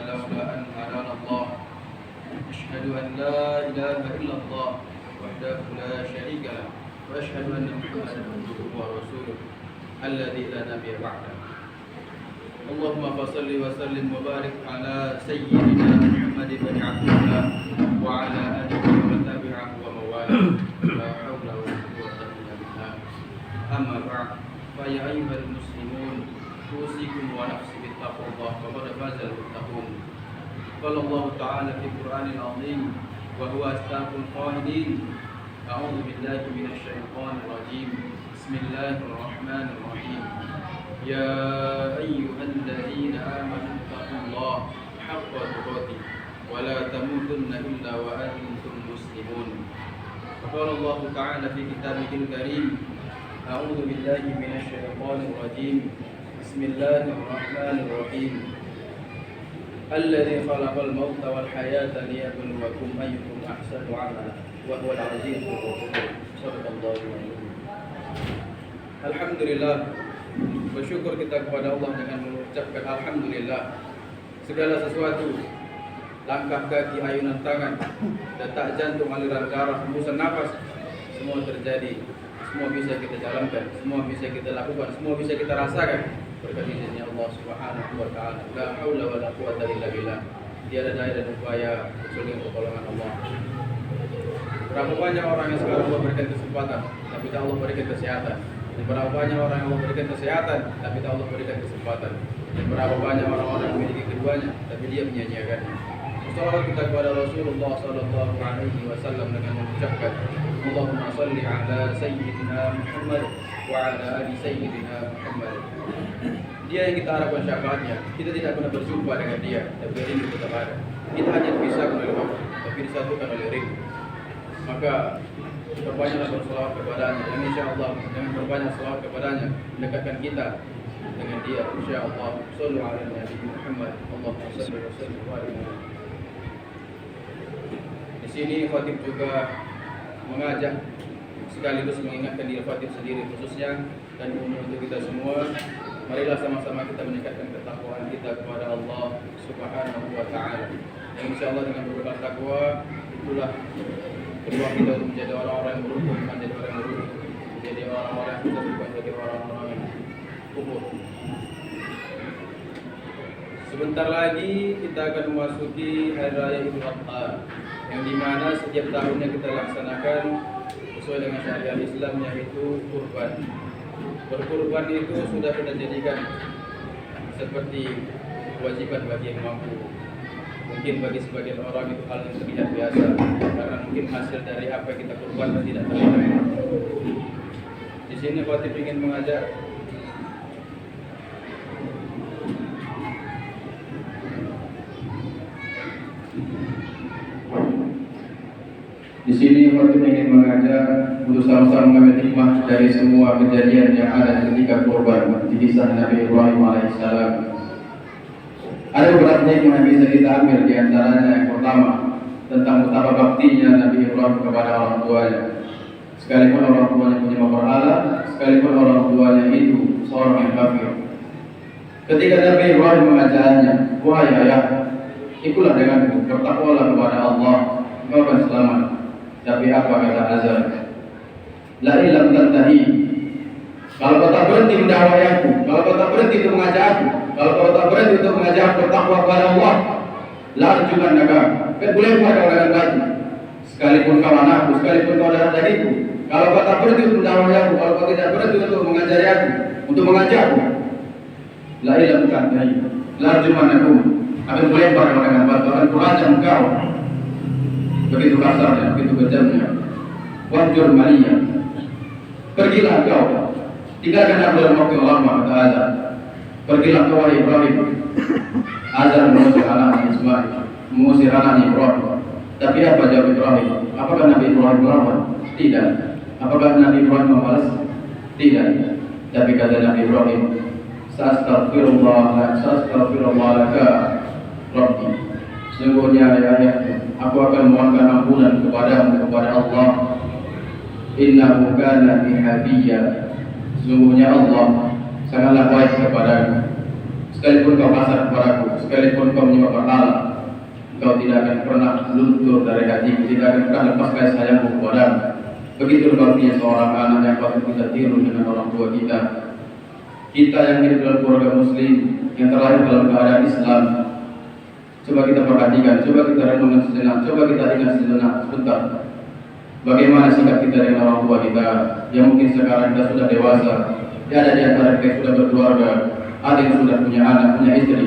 لولا أن هدانا الله أشهد أن لا إله إلا الله وحده لا شريك له وأشهد أن محمدا عبده ورسوله الذي لا نبي بعده اللهم صل وسلم وبارك على سيدنا محمد بن عبد الله وعلى آله ومن تبعه ومن والاه لا حول ولا قوة إلا بالله أما بعد فيا أيها المسلمون أوصيكم ونفسي بتقوى الله فقد فاز المتقون قال الله تعالى في القرآن العظيم وهو أصدق القائلين أعوذ بالله من الشيطان الرجيم بسم الله الرحمن الرحيم يا أيها الذين آمنوا اتقوا الله حق تقاته ولا تموتن إلا وأنتم مسلمون وقال الله تعالى في كتابه الكريم أعوذ بالله من الشيطان الرجيم بسم الله الرحمن الرحيم الذي خلق الموت والحياة ليبلوكم أيكم أحسن عملا وهو العزيز الغفور صدق الله العظيم. Alhamdulillah, bersyukur kita kepada Allah dengan mengucapkan Alhamdulillah. Segala sesuatu, langkah kaki, ayunan tangan, detak jantung, aliran darah, hembusan nafas, semua terjadi. Semua bisa kita jalankan, semua bisa kita lakukan, semua bisa kita rasakan berkat izinnya Allah Subhanahu wa taala. La haula wala quwwata illa billah. Tiada daya dan upaya kecuali pertolongan Allah. Berapa banyak orang yang sekarang Allah berikan kesempatan, tapi tak Allah berikan kesehatan. Dan berapa banyak orang yang Allah berikan kesehatan, tapi tak Allah berikan kesempatan. Dan berapa banyak orang-orang yang memiliki keduanya, tapi dia menyia-nyiakannya. Salawat kita kepada Rasulullah sallallahu alaihi wasallam dengan mengucapkan Allahumma salli ala sayyidina Muhammad wa ala ali sayyidina Muhammad. Dia yang kita harapkan syafaatnya. Kita tidak pernah berjumpa dengan dia, tapi rindu tetap ada. Kita hanya dipisahkan oleh waktu, tapi disatukan oleh rindu. Maka berbanyaklah berselawat kepadanya. Dan insyaallah dengan berbanyak selawat kepadanya mendekatkan kita dengan dia. Insyaallah. Sallu ala Nabi Muhammad. Allahumma salli wa sallim wa barik. Di sini khatib juga mengajak sekaligus mengingatkan diri khatib sendiri khususnya dan untuk kita semua, marilah sama-sama kita meningkatkan ketakwaan kita kepada Allah Subhanahu wa taala. Yang insyaallah dengan berbagai takwa itulah peluang kita untuk menjadi orang-orang yang beruntung, bukan menjadi orang yang beruntung, menjadi orang-orang yang sukses, bukan menjadi orang-orang yang kufur. Sebentar lagi kita akan memasuki Hari Raya Idul Adha, yang dimana setiap tahunnya kita laksanakan sesuai dengan syariat Islam, yaitu kurban. Berkurban itu sudah kita jadikan seperti kewajiban bagi yang mampu. Mungkin bagi sebagian orang itu hal yang terlihat biasa, karena mungkin hasil dari apa yang kita kurbankan tidak terlihat. Di sini khatib ingin mengajar untuk sama-sama mengambil hikmah dari semua kejadian yang ada ketika kurban di kisah Nabi Ibrahim alaihissalam. Ada beberapa hikmah yang bisa kita ambil, di antaranya yang pertama tentang betapa baktinya Nabi Ibrahim kepada orang tuanya. Sekalipun orang tuanya punya berhala, sekalipun orang tuanya itu seorang yang kafir. Ketika Nabi Ibrahim mengajarnya, wahai ayah, ikutlah denganku, bertakwalah kepada Allah, engkau akan selamat. Tapi apa kata Azar? La ilam tantahi. Kalau kau tak berhenti mendakwai aku, kalau kau tak berhenti untuk mengajak aku, kalau kau tak berhenti untuk mengajak bertakwa kepada Allah, la arjukan naga. Kan boleh buat kau dengan baju. Sekalipun kau anakku, sekalipun kau darah dagingku, kalau kau tak berhenti untuk mendakwai aku, kalau kau tidak berhenti untuk mengajari aku, untuk mengajak aku, la ilam tantahi, la arjukan aku. Akan boleh buat kau dengan baju, akan kurangnya engkau. Begitu kasarnya, begitu kejamnya. Wajur Maria, pergilah kau, tinggalkan aku dalam waktu yang lama, kata Azar. Pergilah kau wahai Ibrahim. Azar mengusir anaknya Ismail, mengusir anaknya Ibrahim. Tapi apa jawab Ibrahim? Apakah Nabi Ibrahim melawan? Tidak. Apakah Nabi Ibrahim membalas? Tidak. Tapi kata Nabi Ibrahim, Astaghfirullah laka Rabbi. Sesungguhnya ya ayahku, aku akan memohonkan ampunan kepadamu, kepada Allah. Innahu kana bi habiyya. Sesungguhnya Allah sangatlah baik kepadaku. sekalipun kau kasar kepadaku, sekalipun kau menyembah berhala, engkau tidak akan pernah luntur dari hatiku, tidak akan pernah lepas kasih sayangku kepadamu. Begitu baktinya seorang anak yang patut kita tiru dengan orang tua kita. Kita yang hidup dalam keluarga muslim, yang terlahir dalam keadaan Islam, coba kita perhatikan, coba kita renungkan sejenak, coba kita ingat sejenak sebentar. Bagaimana sikap kita dengan orang tua kita, yang mungkin sekarang kita sudah dewasa, ada di antara kita yang sudah berkeluarga, ada yang sudah punya anak, punya istri.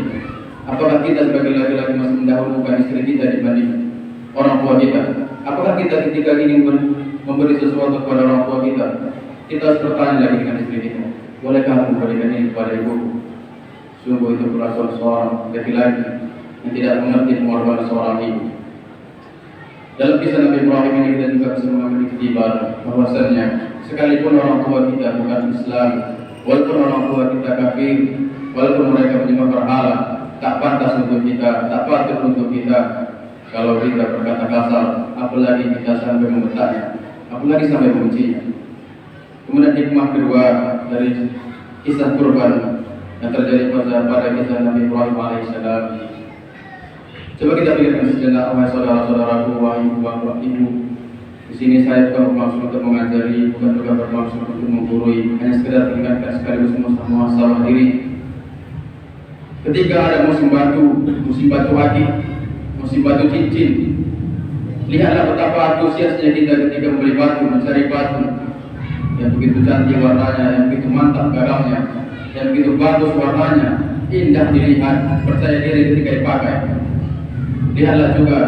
Apakah kita sebagai laki-laki masih mendahulukan istri kita dibanding orang tua kita? Apakah kita ketika ingin memberi sesuatu kepada orang tua kita, kita harus bertanya lagi dengan istri kita, bolehkah aku memberikan ini kepada ibu? Sungguh itu perasaan seorang laki-laki yang tidak mengerti pengorbanan seorang ibu. Dalam kisah Nabi Ibrahim ini kita juga bisa mengambil iktibar bahwasanya sekalipun orang tua kita bukan Islam, walaupun orang tua kita kafir, walaupun mereka menyembah berhala, tak pantas untuk kita, tak patut untuk kita kalau kita berkata kasar, apalagi kita sampai membentaknya, apalagi sampai membencinya. Kemudian hikmah kedua dari kisah kurban yang terjadi pada kisah Nabi Ibrahim alaihissalam. Coba kita pikirkan sejenak, wahai saudara-saudaraku, wahai ibu. Di sini saya bukan bermaksud untuk mengajari, bukan juga bermaksud untuk menggurui, hanya sekedar mengingatkan sekaligus muhasabah diri. Ketika ada musim batu akik, musim batu cincin, lihatlah betapa antusiasnya kita ketika membeli batu, mencari batu yang begitu cantik warnanya, yang begitu mantap garamnya, yang begitu bagus warnanya, indah dilihat, percaya diri ketika dipakai. Lihatlah juga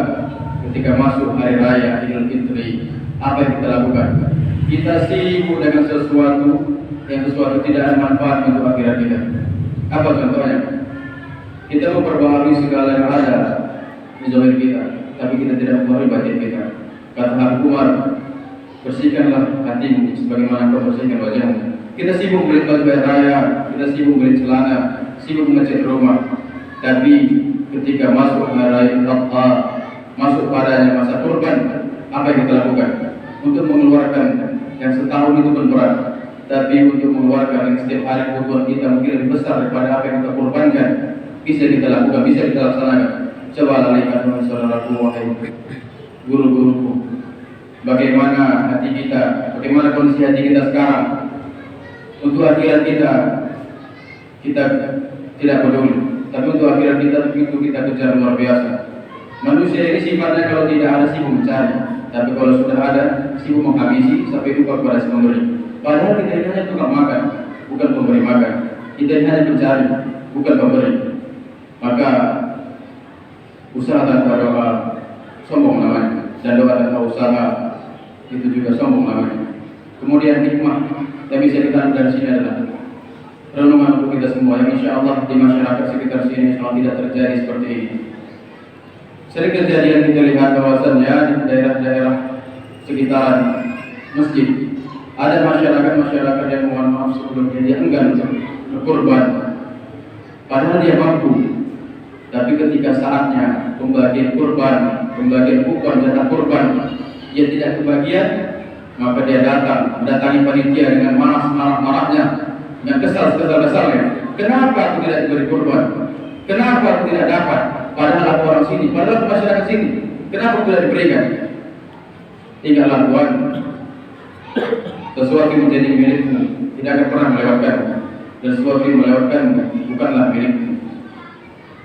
ketika masuk hari raya Idul Fitri, apa yang kita lakukan? Kita sibuk dengan sesuatu tidak ada manfaat untuk akhirat kita. Apa contohnya? Kita memperbaharui segala yang ada di zahir kita, tapi kita tidak memperbaharui batin kita. Kata Abu Umar, bersihkanlah hatimu sebagaimana kau bersihkan wajahmu. Kita sibuk beli baju raya, kita sibuk beli celana, sibuk mengecat rumah, tapi ketika masuk hari Adha, masuk padanya masa kurban, apa yang kita lakukan? Untuk mengeluarkan yang setahun itu pun berat, tapi untuk mengeluarkan yang setiap hari kebutuhan kita mungkin lebih besar daripada apa yang kita kurbankan, bisa kita lakukan, bisa kita laksanakan. Coba lalaikan saudaraku, wahai guru-guruku, bagaimana hati kita, bagaimana kondisi hati kita sekarang. Untuk akhirat kita tidak peduli. Tapi untuk akhirat kita begitu kita kejar luar biasa. Manusia ini sifatnya kalau tidak ada sibuk mencari, tapi kalau sudah ada sibuk menghabisi sampai lupa kepada si pemberi. Padahal kita ini hanya tukang makan, bukan pemberi makan. Kita ini hanya mencari, bukan pemberi. Maka usaha tanpa doa sombong namanya, dan doa tanpa usaha itu juga sombong namanya. Kemudian hikmah yang bisa kita ambil dari sini adalah renungan untuk kita semua yang insya Allah di masyarakat sekitar sini kalau tidak terjadi seperti ini. Sering kejadian kita lihat bahwasannya di daerah-daerah sekitaran masjid ada masyarakat yang mohon maaf sebelumnya dia enggan untuk berkorban, padahal dia mampu. Tapi ketika saatnya pembagian kurban, pembagian kupon jatah kurban, dia tidak kebagian, maka dia mendatangi panitia dengan marah-marahnya, yang kesal-kesalnya. Kenapa aku tidak diberi kurban? Kenapa aku tidak dapat? Padahal aku orang sini, padahal masyarakat sini. Kenapa aku tidak diberikan? Tinggallah Tuhan. Sesuatu yang menjadi milikmu tidak akan pernah melewatkanmu, dan sesuatu yang melewatkanmu bukanlah milikmu.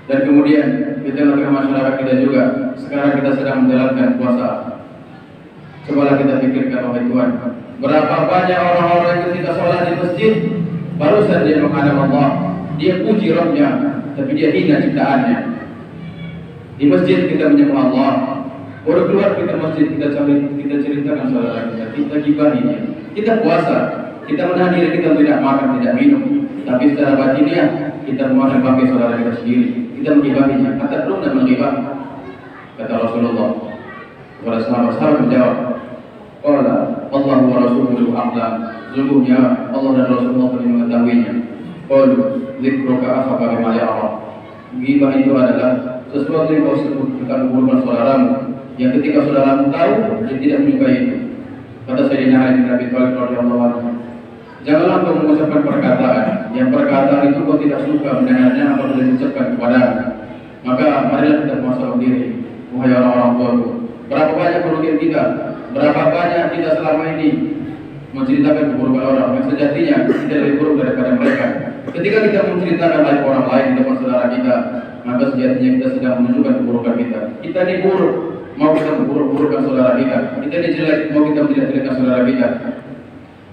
Dan kemudian kita lakukan masyarakat kita juga. Sekarang kita sedang menjalankan puasa. Cobalah kita pikirkan, wahai Tuhan, berapa banyak orang-orang yang ketika sholat di masjid barusan dia menghadap Allah, dia puji Rabbnya, tapi dia hina ciptaannya. Di masjid kita menyembah Allah, baru keluar kita masjid kita ceritakan saudara kita gibahi dia. Kita puasa, kita menahan diri kita tidak makan, tidak minum, tapi secara batiniah kita memakan bangkai saudara kita sendiri. Kita menggibahinya, kata belum dan menggibah. Kata Rasulullah kepada sahabat menjawab, qala Allah wa rasuluhu a'lam. Sesungguhnya Allah dan Rasulullah lebih mengetahuinya. Qalu dzikruka akhaka bima ya'lam. Ghibah itu adalah sesuatu yang kau sebut tentang hubungan saudaramu yang ketika saudaramu tahu dia tidak menyukai itu. Kata Sayyidina Ali bin Abi Thalib radhiyallahu anhu, Janganlah kau mengucapkan perkataan yang perkataan itu kau tidak suka mendengarnya apabila diucapkan kepada. Maka marilah kita muhasabah diri, wahai orang-orang tuaku. Berapa banyak kerugian kita, berapa banyak kita selama ini menceritakan keburukan orang yang sejatinya kita lebih buruk daripada mereka. Ketika kita menceritakan aib orang lain di depan saudara kita, maka sejatinya kita sedang menunjukkan keburukan kita. Kita ini buruk, mau kita memburuk-burukkan saudara kita. Kita ini jelek, mau kita menjelek-jelekkan saudara kita.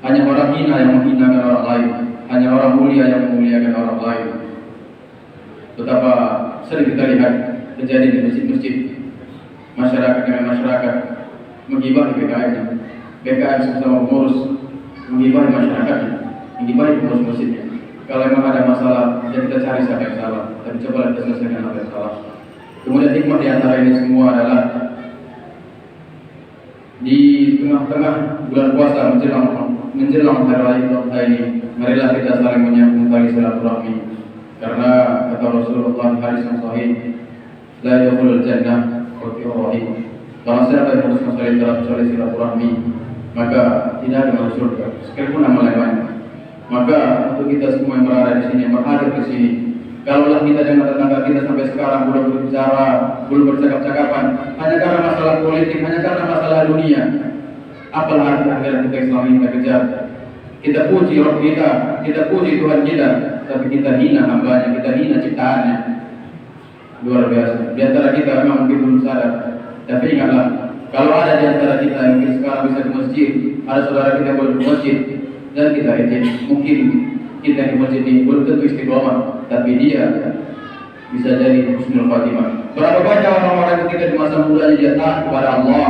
Hanya orang hina yang menghinakan orang lain, hanya orang mulia yang memuliakan orang lain. Betapa sering kita lihat terjadi di masjid-masjid, masyarakat dengan masyarakat menggibahi BKM-nya, BKM sama pengurus menggibahi masyarakatnya, menggibahi pengurus masjidnya. Kalau memang ada masalah, ya kita cari siapa yang salah, tapi coba kita selesaikan apa yang salah. Kemudian hikmah di antara ini semua adalah di tengah-tengah bulan puasa menjelang hari raya Idul Adha ini, marilah kita saling menyambung tali silaturahmi. Karena kata Rasulullah di hadis yang sahih, la yadkhulul jannah qati'ur rahim. Kalau siapa yang harus saling kecuali silaturahmi, maka tidak ada masuk surga, sekalipun amal banyak. Maka untuk kita semua yang berada di sini, yang berhadir di sini, kalaulah kita dengan tetangga kita sampai sekarang belum berbicara, belum bercakap-cakapan, hanya karena masalah politik, hanya karena masalah dunia, apalah arti akhirat kita selama ini kita kejar. Kita puji Rabb kita puji Tuhan kita, tapi kita hina hambanya, kita hina ciptaannya. Luar biasa. Di antara kita memang mungkin belum sadar, tapi ingatlah, kalau ada di antara kita yang mungkin sekarang bisa ke masjid, ada saudara kita yang boleh ke masjid, dan kita izin, mungkin kita di masjid ini belum tentu istiqomah, tapi dia bisa jadi husnul khatimah. Berapa banyak orang-orang ketika di masa mudanya dia taat kepada Allah,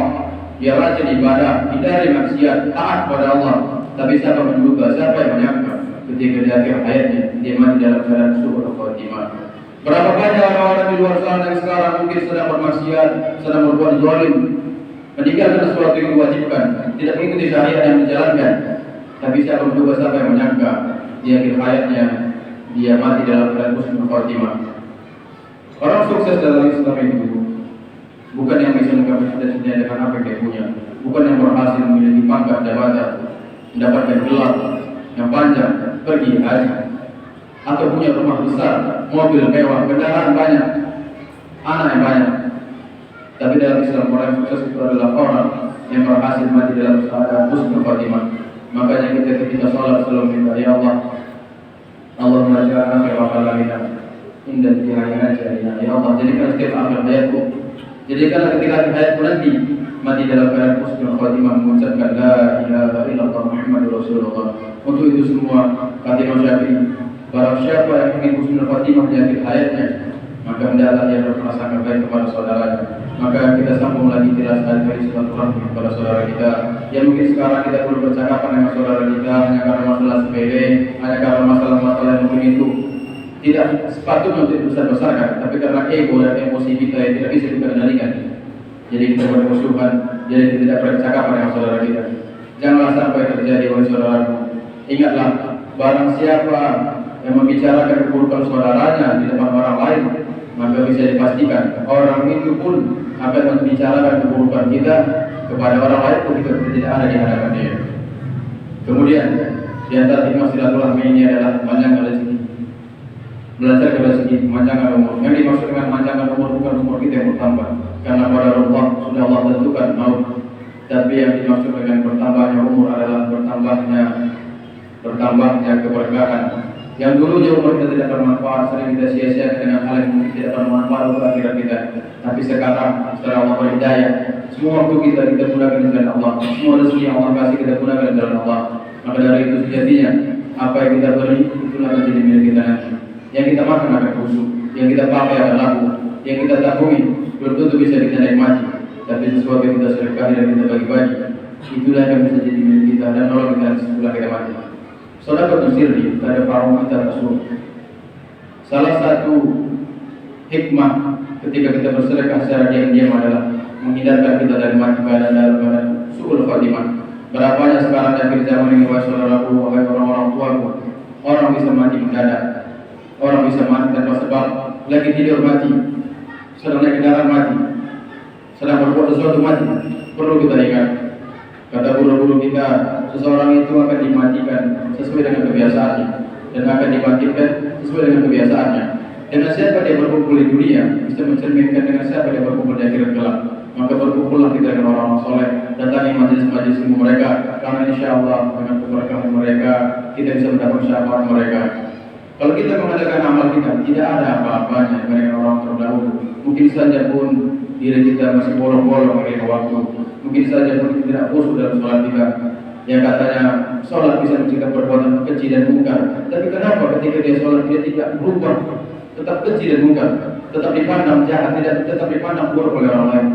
dia rajin ibadah, hindari maksiat, taat kepada Allah. Tapi siapa menduga, siapa yang menyangka ketika di akhir hayatnya dia mati dalam keadaan husnul khatimah. Berapa banyak orang-orang di luar sana yang sekarang mungkin sedang bermaksiat, sedang berbuat zalim, meninggalkan sesuatu yang diwajibkan, tidak mengikuti syariat yang menjalankan. Tapi siapa menduga, siapa yang menyangka di akhir hayatnya dia mati dalam keadaan husnul khatimah. Orang sukses dalam Islam itu bukan yang bisa menggapai cita-citanya dengan apa yang dia punya, bukan yang berhasil memiliki pangkat jabatan, mendapatkan gelar yang panjang, pergi haji, atau punya rumah besar, mobil mewah, kendaraan banyak, anak yang banyak. Tapi dalam Islam orang yang sukses itu adalah orang yang berhasil mati dalam keadaan husnul khatimah. Makanya kita ketika sholat selalu minta, ya Allah, Allahumma ja'alna khairal kalamina inda intihai ajalina. Ya Allah, jadikan setiap akhir hayatku, jadikanlah ketika akhir hayatku nanti mati dalam keadaan husnul khatimah, mengucapkan la ilaha illallah Muhammadur Rasulullah. Untuk itu semua kata Imam Syafi'i, barang siapa yang ingin husnul khatimah di akhir hayatnya, maka hendaklah dia berprasangka baik kepada saudaranya. Maka kita sambung lagi jelas dari silaturahmi kepada saudara kita yang mungkin sekarang kita perlu bercakapan dengan saudara kita hanya karena masalah sepele, hanya karena masalah-masalah yang mungkin itu tidak sepatutnya untuk dibesar-besarkan, tapi karena ego dan emosi kita yang tidak bisa kita kendalikan, jadi kita bermusuhan, jadi kita tidak bercakapan dengan saudara kita. Janganlah sampai terjadi oleh saudaraku. Ingatlah, barang siapa yang membicarakan keburukan saudaranya di depan orang lain, maka bisa dipastikan orang itu pun akan membicarakan keburukan kita kepada orang lain pun kita tidak ada di hadapan dia. Kemudian di antara hikmah silaturahmi ini adalah panjangkan rezeki, belajar ke rezeki, memanjangkan umur. Yang dimaksud dengan memanjangkan umur bukan umur kita yang bertambah, karena pada Allah sudah Allah tentukan maut. Tapi yang dimaksud dengan bertambahnya umur adalah bertambahnya keberkahan. Yang dulunya umur kita tidak bermanfaat, sering kita sia-siakan dengan hal yang mungkin tidak bermanfaat untuk akhirat kita. Tapi sekarang setelah Allah berhidayah, semua waktu kita gunakan di jalan Allah, semua rezeki yang Allah kasih kita gunakan di jalan Allah. Maka dari itu sejatinya apa yang kita beri itulah menjadi milik kita nanti. Yang kita makan akan busuk, yang kita pakai akan laku, yang kita tabungi belum tentu bisa kita nikmati. Tapi sesuatu yang kita sedekah dan kita bagi-bagi, itulah yang bisa jadi milik kita dan nolong kita setelah kita mati. Sedekah sirri pada paruh kita Rasul. Salah satu hikmah ketika kita bersedekah secara diam-diam adalah menghindarkan kita dari mati dalam keadaan su'ul khatimah. Berapa banyak sekarang di akhir zaman ini, wahai saudaraku, wahai orang-orang tuaku, orang bisa mati mendadak, orang bisa mati tanpa sebab, lagi tidur mati, sedang naik kendaraan mati, sedang berbuat sesuatu mati. Perlu kita ingat, Kata guru-guru kita, seseorang itu akan dimatikan sesuai dengan kebiasaannya dan akan dibangkitkan sesuai dengan kebiasaannya. Dengan siapa dia berkumpul di dunia bisa mencerminkan dengan siapa dia berkumpul di akhirat kelak. Maka berkumpullah kita dengan orang-orang soleh, datangi majelis-majelis ilmu mereka, karena insya Allah dengan keberkahan mereka kita bisa mendapat syafaat mereka. Kalau kita mengadakan amal kita tidak ada apa-apanya dengan orang terdahulu, mungkin saja pun diri kita masih bolong-bolong menerima waktu, mungkin saja pun kita tidak khusyuk dalam sholat kita. Yang katanya sholat bisa mencegah perbuatan keji dan mungkar, tapi kenapa ketika dia sholat dia tidak berubah, tetap keji dan mungkar, tetap dipandang jahat, tidak tetap dipandang buruk oleh orang lain?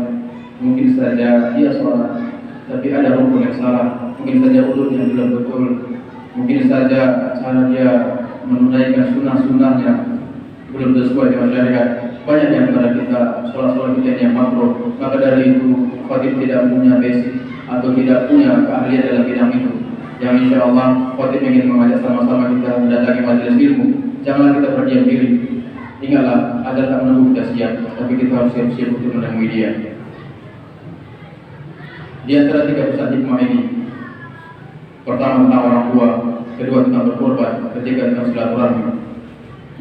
Mungkin saja dia sholat, tapi ada rukun yang salah, mungkin saja udhurnya belum betul, mungkin saja cara dia menunaikan sunnah-sunnahnya belum sesuai dengan syariat. Banyak yang antara kita sholat-sholat kita yang makruh, maka dari itu khatib tidak punya basic atau tidak punya keahlian dalam bidang itu. Yang insya Allah khatib ingin mengajak sama-sama kita mendatangi majelis ilmu. Janganlah kita berdiam diri. Ingatlah, agar tak menunggu kita siap, tapi kita harus siap-siap untuk menemui dia. Di antara 3 pesan hikmah ini, pertama tentang orang tua, kedua tentang berkorban, ketiga tentang silaturahmi.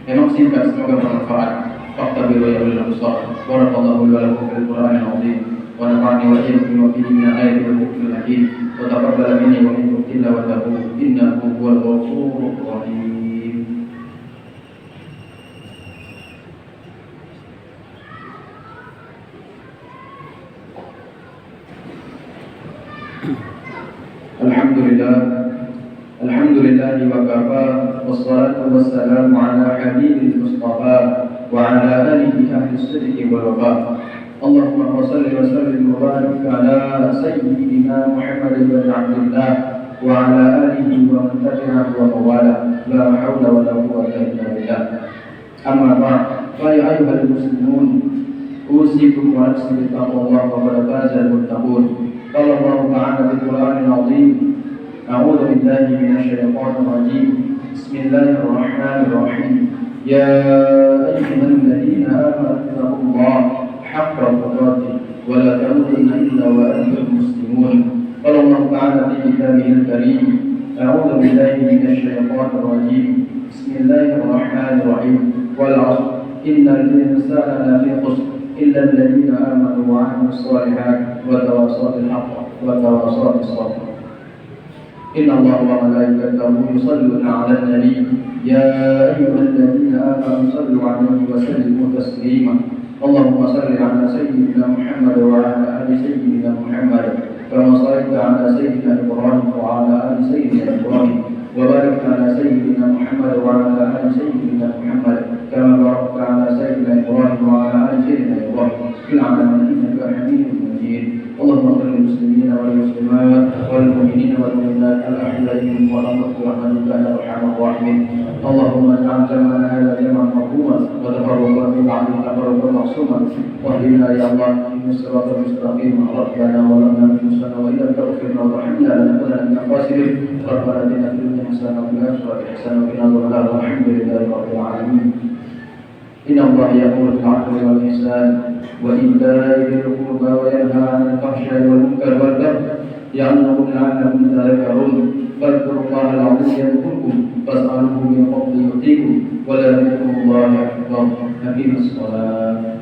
Memang singkat, semoga bermanfaat. Faktabiru ya ulil absar. Barakallahu li wa lakum fil Qur'anil azim. Wa nafa'ani wa iyyakum bima fihi min al-ayati wal dhikril hakim. Wa taqabbal minni wa minkum tilawatahu innahu huwal ghafurur rahim. Alhamdulillah wa kafa wassalatu wassalamu ala habibil mustafa wa ala alihi ahli sidqi wal wafa. Allahumma shalli wa sallim wa barik ala sayyidina Muhammad bin Abdullah wa ala alihi wa man tabi'ahu wa mawala. La hawla wa la quwwata illa billah. Amma ba'd, fa ya ayyuhal muslimun, usikum wa nafsi bi taqwallah wa qad faza al-muttaqun. Qala Allah ta'ala fil Qur'anil azim: أعوذ بالله من الشيطان الرجيم. بسم الله الرحمن الرحيم. يا أيها الذين آمنوا اتقوا الله حق تقاته ولا تموتن إلا وأنتم مسلمون. قال الله تعالى في كتابه الكريم: أعوذ بالله من الشيطان الرجيم. بسم الله الرحمن الرحيم. والعصر إن الإنسان لفي خسر إلا الذين آمنوا وعملوا الصالحات وتواصوا بالحق وتواصوا بالصبر. إن الله وملائكته يصلون على النبي يا أيها الذين آمنوا صلوا عليه وسلموا تسليما. اللهم صل على سيدنا محمد وعلى آل سيدنا محمد كما صليت على سيدنا إبراهيم وعلى آل سيدنا إبراهيم وبارك على سيدنا محمد وعلى آل سيدنا محمد كما باركت على سيدنا إبراهيم وعلى آل سيدنا إبراهيم في العالمين إنك حميد مجيد. اللهم اغفر للمسلمين والمسلمات والمؤمنين والمؤمنات الأحياء منهم والأموات برحمتك يا أرحم الراحمين. اللهم اجعل جمعنا هذا جمعا مرحوما وتفرقا من بعده تفرقا معصوما واهدنا يا الله إن الصراط المستقيم. ربنا ظلمنا أنفسنا وإن لم تغفر لنا وترحمنا لنكونن من الخاسرين. ربنا آتنا في الدنيا حسنة وفي الآخرة حسنة وقنا عذاب النار. والحمد لله رب العالمين. إن الله يأمر بالعدل والإحسان وإيتاء ذي القربى وينهى عن الفحشاء والمنكر والبغي يعظكم لعلكم تذكرون. فاذكروا الله العظيم يذكركم واسألوه من فضله يؤتيكم ولذكر الله أكبر. أقيموا الصلاة.